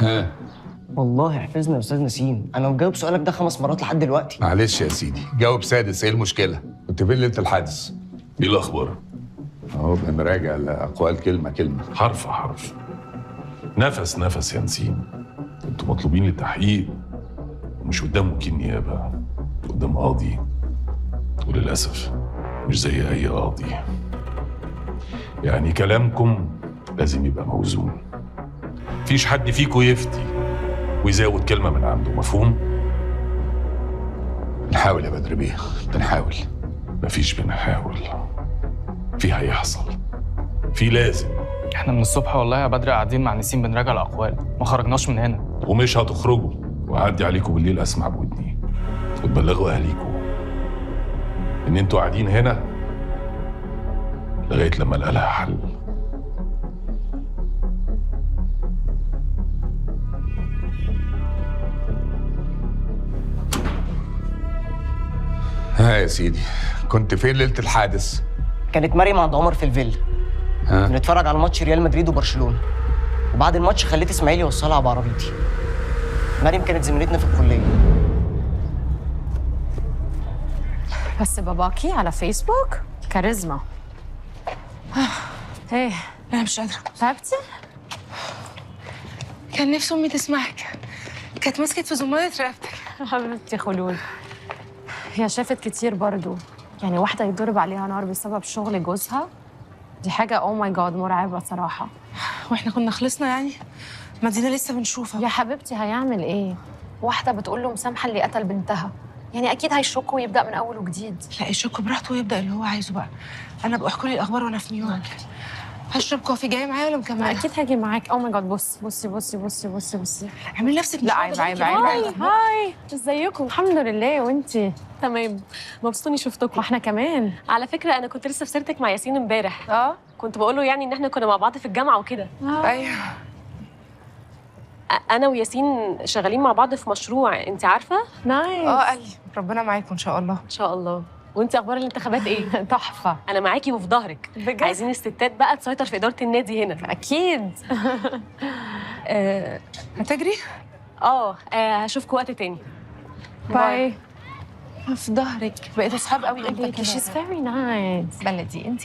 ها؟ والله حفظنا يا استاذ نسيم، انا مجاوب سؤالك ده 5 مرات لحد دلوقتي. معلش يا سيدي، جاوب سادس. ايه المشكله؟ كنت فين ليله الحادث؟ ايه الاخبار؟ اهو بنراجع الاقوال كلمه كلمه. حرف حرف، نفس نفس يا نسيم. انتوا مطلوبين للتحقيق، ومش قدام وكيل نيابه، قدام قاضي، وللاسف مش زي اي قاضي. يعني كلامكم لازم يبقى موزون، مفيش حد فيكم يفتي ويزود كلمه من عنده. مفهوم؟ بنحاول يا بدر بيه، بنحاول. مفيش بنحاول، في هيحصل، في لازم. احنا من الصبح والله يا بدر قاعدين مع نسيم بنراجع الاقوال، ما خرجناش من هنا. ومش هتخرجوا، وهعدي عليكم بالليل اسمع بودني وتبلغوا اهاليكم ان انتوا قاعدين هنا لغايه لما القى لها حل. ها يا سيدي، كنت فين ليله الحادث؟ كانت مريم عند عمر في الفيلا، ها؟ بنتفرج على ماتش ريال مدريد وبرشلونه، وبعد الماتش خليت اسماعيل يوصلها بعربيتي. مريم كانت زميلتنا في الكليه. بس باباكي على فيسبوك كاريزما. ايه أنا مش قادرة. تعبتي؟ كان نفسي أمي تسمعك، كانت مسكت في زمارة رقبتك. حبيبتي خلود، هي شافت كتير برضو. يعني واحدة يضرب عليها نار بسبب شغل جوزها، دي حاجة او ماي جاد مرعبة صراحة. وإحنا كنا خلصنا يعني؟ ما دينا لسه بنشوفها. يا حبيبتي هيعمل ايه؟ واحدة بتقول له مسامحة اللي قتل بنتها، يعني أكيد هيشك ويبدأ من أول وجديد. لا يشك براحته ويبدأ اللي هو عايزه بقى. أنا بقى احكوا لي الأخبار وأنا في نيويورك. هشرب كوفي، جاية معايا ولا مكملة؟ أكيد هاجي معاك. أو ماي جاد، بصي. اعملي نفسك مش لا واخدة عيب بالك. هاي ازيكم؟ الحمد لله، وانتي؟ تمام، مبسوطة اني شفتكم. واحنا كمان. على فكرة أنا كنت لسه في سيرتك مع ياسين امبارح. كنت بقول له يعني إن احنا كنا مع بعض في الجامعة وكده. أيوه. أنا وياسين شغالين مع بعض في مشروع، أنت عارفة؟ نايس. قال لي ربنا معاكم إن شاء الله. إن شاء الله. وأنت أخبار الانتخابات إيه؟ تحفة. أنا معاكي وفي ظهرك. بجد؟ عايزين الستات بقى تسيطر في إدارة النادي هنا. أكيد. هتجري؟ هشوفكوا وقت تاني. باي. في ظهرك، بقيتوا صحاب قوي امتى كده؟ She's very nice. بلدي انت